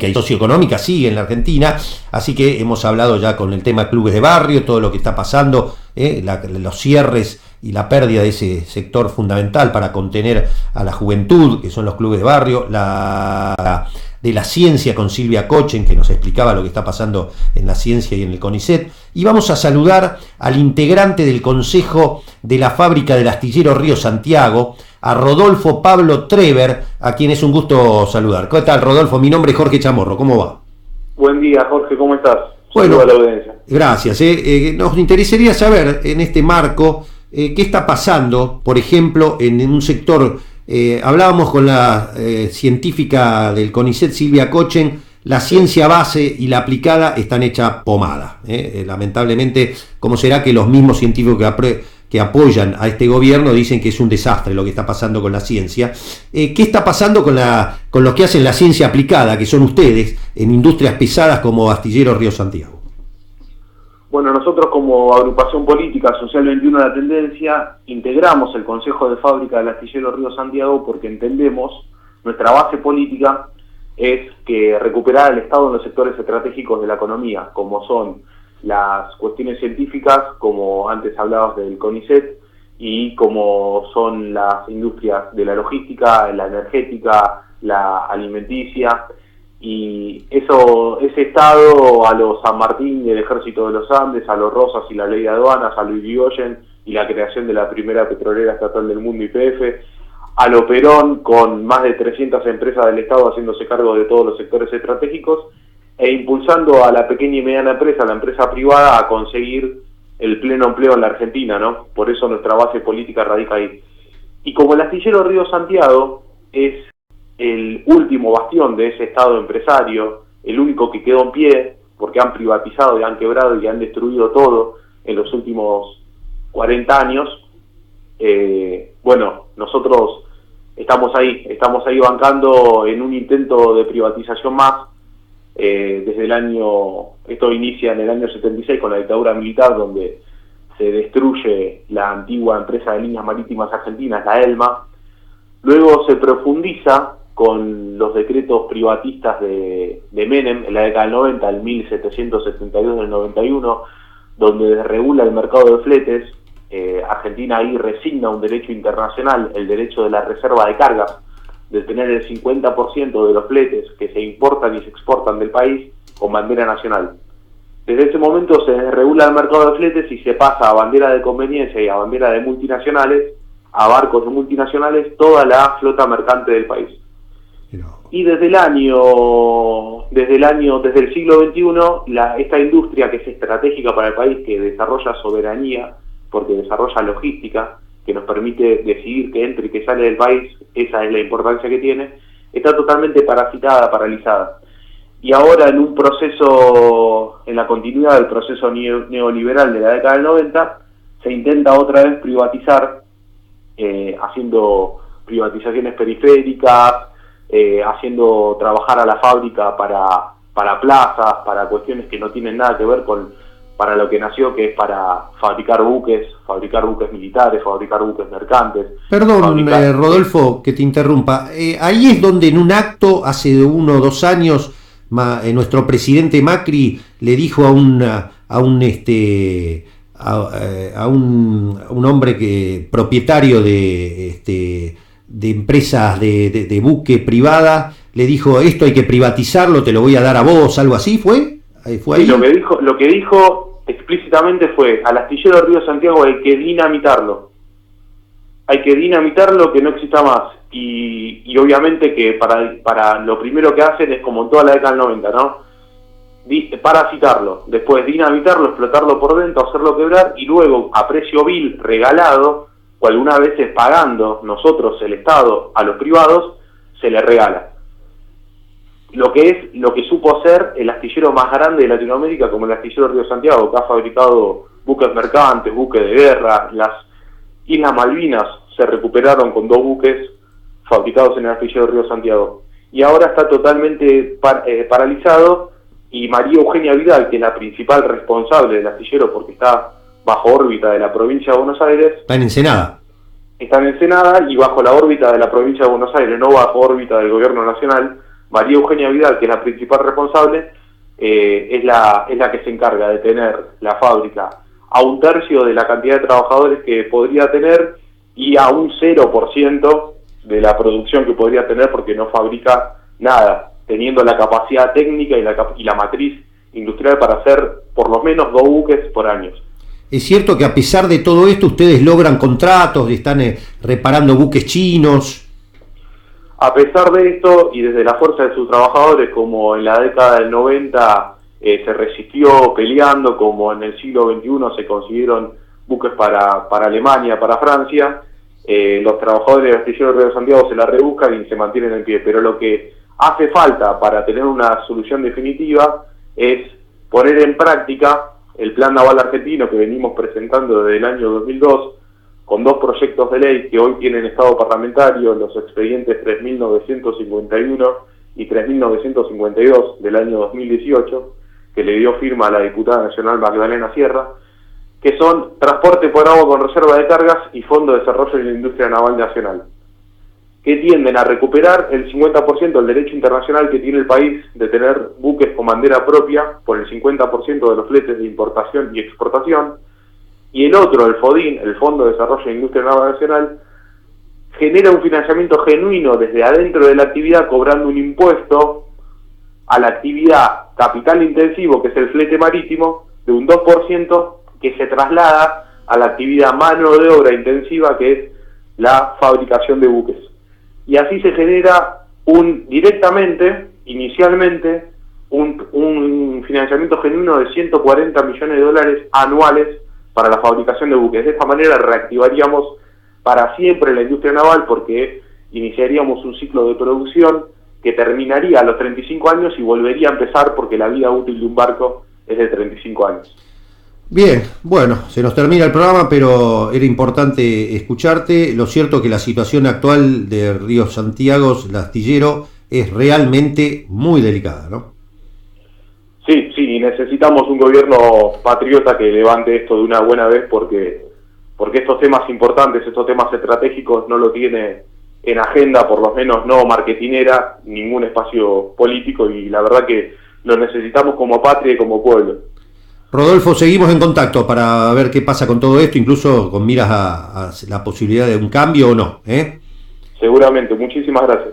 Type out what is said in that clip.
económica y socioeconómica sigue en la Argentina, así que hemos hablado ya con el tema clubes de barrio, todo lo que está pasando, los cierres y la pérdida de ese sector fundamental para contener a la juventud, que son los clubes de barrio, de la ciencia con Silvia Kochen, que nos explicaba lo que está pasando en la ciencia y en el CONICET, y vamos a saludar al integrante del Consejo de la Fábrica del Astillero Río Santiago, a Rodolfo Pablo Trever, a quien es un gusto saludar. ¿Qué tal, Rodolfo? Mi nombre es Jorge Chamorro, ¿cómo va? Buen día, Jorge, ¿cómo estás? Bueno, a la audiencia. Gracias. Nos interesaría saber, en este marco, qué está pasando, por ejemplo, en un sector. Hablábamos con la científica del CONICET, Silvia Kochen. La ciencia base y la aplicada están hechas pomada. Lamentablemente, ¿cómo será que los mismos científicos que apoyan a este gobierno dicen que es un desastre lo que está pasando con la ciencia? ¿Qué está pasando con los que hacen la ciencia aplicada, que son ustedes, en industrias pesadas como Astillero Río Santiago? Bueno, nosotros como agrupación política Social 21 de la Tendencia integramos el Consejo de Fábrica del Astillero Río Santiago porque entendemos, nuestra base política es que recuperar el Estado en los sectores estratégicos de la economía, como son las cuestiones científicas, como antes hablabas del CONICET, y como son las industrias de la logística, la energética, la alimenticia, y ese Estado a los San Martín y el Ejército de los Andes, a los Rosas y la Ley de Aduanas, a lo Irigoyen y la creación de la primera petrolera estatal del mundo, YPF, a lo Perón, con más de 300 empresas del Estado haciéndose cargo de todos los sectores estratégicos, e impulsando a la pequeña y mediana empresa, a la empresa privada, a conseguir el pleno empleo en la Argentina, ¿no? Por eso nuestra base política radica ahí. Y como el Astillero Río Santiago es el último bastión de ese Estado empresario, el único que quedó en pie, porque han privatizado y han quebrado y han destruido todo en los últimos 40 años, bueno, nosotros estamos ahí bancando en un intento de privatización más. Esto inicia en el año 76 con la dictadura militar, donde se destruye la antigua empresa de líneas marítimas argentinas, la ELMA. Luego se profundiza con los decretos privatistas de Menem en la década del 90, el 1772 del 91, donde regula el mercado de fletes. Argentina ahí resigna un derecho internacional, el derecho de la reserva de cargas, de tener el 50% de los fletes que se importan y se exportan del país con bandera nacional. Desde ese momento se desregula el mercado de fletes y se pasa a bandera de conveniencia y a bandera de multinacionales, a barcos de multinacionales, toda la flota mercante del país. Y desde el siglo XXI, esta industria que es estratégica para el país, que desarrolla soberanía, porque desarrolla logística, que nos permite decidir qué entra y qué sale del país, esa es la importancia que tiene, está totalmente paralizada. Y ahora en un proceso, en la continuidad del proceso neoliberal de la década del 90, se intenta otra vez privatizar, haciendo privatizaciones periféricas, haciendo trabajar a la fábrica para plazas, para cuestiones que no tienen nada que ver para lo que nació, que es para fabricar buques militares, fabricar buques mercantes. Perdón, Rodolfo, que te interrumpa. Ahí es donde en un acto, hace 1 o 2 años, nuestro presidente Macri le dijo a un hombre propietario de empresas de buque privada, le dijo: esto hay que privatizarlo, te lo voy a dar a vos, algo así, ¿fue? ¿Fue ahí? Lo que dijo explícitamente fue: al Astillero Río Santiago hay que dinamitarlo, que no exista más. Y obviamente que para lo primero que hacen es como en toda la década del 90, ¿no? Parasitarlo, después dinamitarlo, explotarlo por dentro, hacerlo quebrar, y luego a precio vil, regalado, o algunas veces pagando nosotros, el Estado, a los privados, se le regala. Lo que supo ser el astillero más grande de Latinoamérica, como el Astillero Río Santiago, que ha fabricado buques mercantes, buques de guerra. Las Islas Malvinas se recuperaron con 2 buques fabricados en el Astillero Río Santiago. Y ahora está totalmente paralizado, y María Eugenia Vidal, que es la principal responsable del astillero porque está bajo órbita de la provincia de Buenos Aires. Está en Ensenada. Está en Ensenada y bajo la órbita de la provincia de Buenos Aires, no bajo órbita del gobierno nacional. María Eugenia Vidal, que es la principal responsable, es la que se encarga de tener la fábrica a 1/3 de la cantidad de trabajadores que podría tener y a un 0% de la producción que podría tener, porque no fabrica nada, teniendo la capacidad técnica y la matriz industrial para hacer por lo menos 2 buques por año. Es cierto que a pesar de todo esto ustedes logran contratos, están reparando buques chinos. A pesar de esto, y desde la fuerza de sus trabajadores, como en la década del 90 se resistió peleando, como en el siglo XXI se consiguieron buques para Alemania, para Francia, los trabajadores de Astillero Río Santiago se la rebuscan y se mantienen en pie. Pero lo que hace falta para tener una solución definitiva es poner en práctica el Plan Naval Argentino que venimos presentando desde el año 2002, con 2 proyectos de ley que hoy tienen estado parlamentario, los expedientes 3.951 y 3.952 del año 2018, que le dio firma a la diputada nacional Magdalena Sierra, que son transporte por agua con reserva de cargas y Fondo de Desarrollo de la Industria Naval Nacional, que tienden a recuperar el 50% del derecho internacional que tiene el país de tener buques con bandera propia por el 50% de los fletes de importación y exportación, y el otro, el FODIN, el Fondo de Desarrollo de la Industria Naval Nacional, genera un financiamiento genuino desde adentro de la actividad, cobrando un impuesto a la actividad capital intensivo, que es el flete marítimo, de un 2% que se traslada a la actividad mano de obra intensiva, que es la fabricación de buques. Y así se genera directamente, inicialmente, un financiamiento genuino de 140 millones de dólares anuales para la fabricación de buques. De esta manera reactivaríamos para siempre la industria naval, porque iniciaríamos un ciclo de producción que terminaría a los 35 años y volvería a empezar, porque la vida útil de un barco es de 35 años. Bien, bueno, se nos termina el programa, pero era importante escucharte. Lo cierto es que la situación actual de Río Santiago, el astillero, es realmente muy delicada, ¿no? Sí, y necesitamos un gobierno patriota que levante esto de una buena vez, porque estos temas importantes, estos temas estratégicos no lo tiene en agenda, por lo menos no marketinera, ningún espacio político, y la verdad que lo necesitamos como patria y como pueblo. Rodolfo, seguimos en contacto para ver qué pasa con todo esto, incluso con miras a la posibilidad de un cambio o no, ¿eh? Seguramente, muchísimas gracias.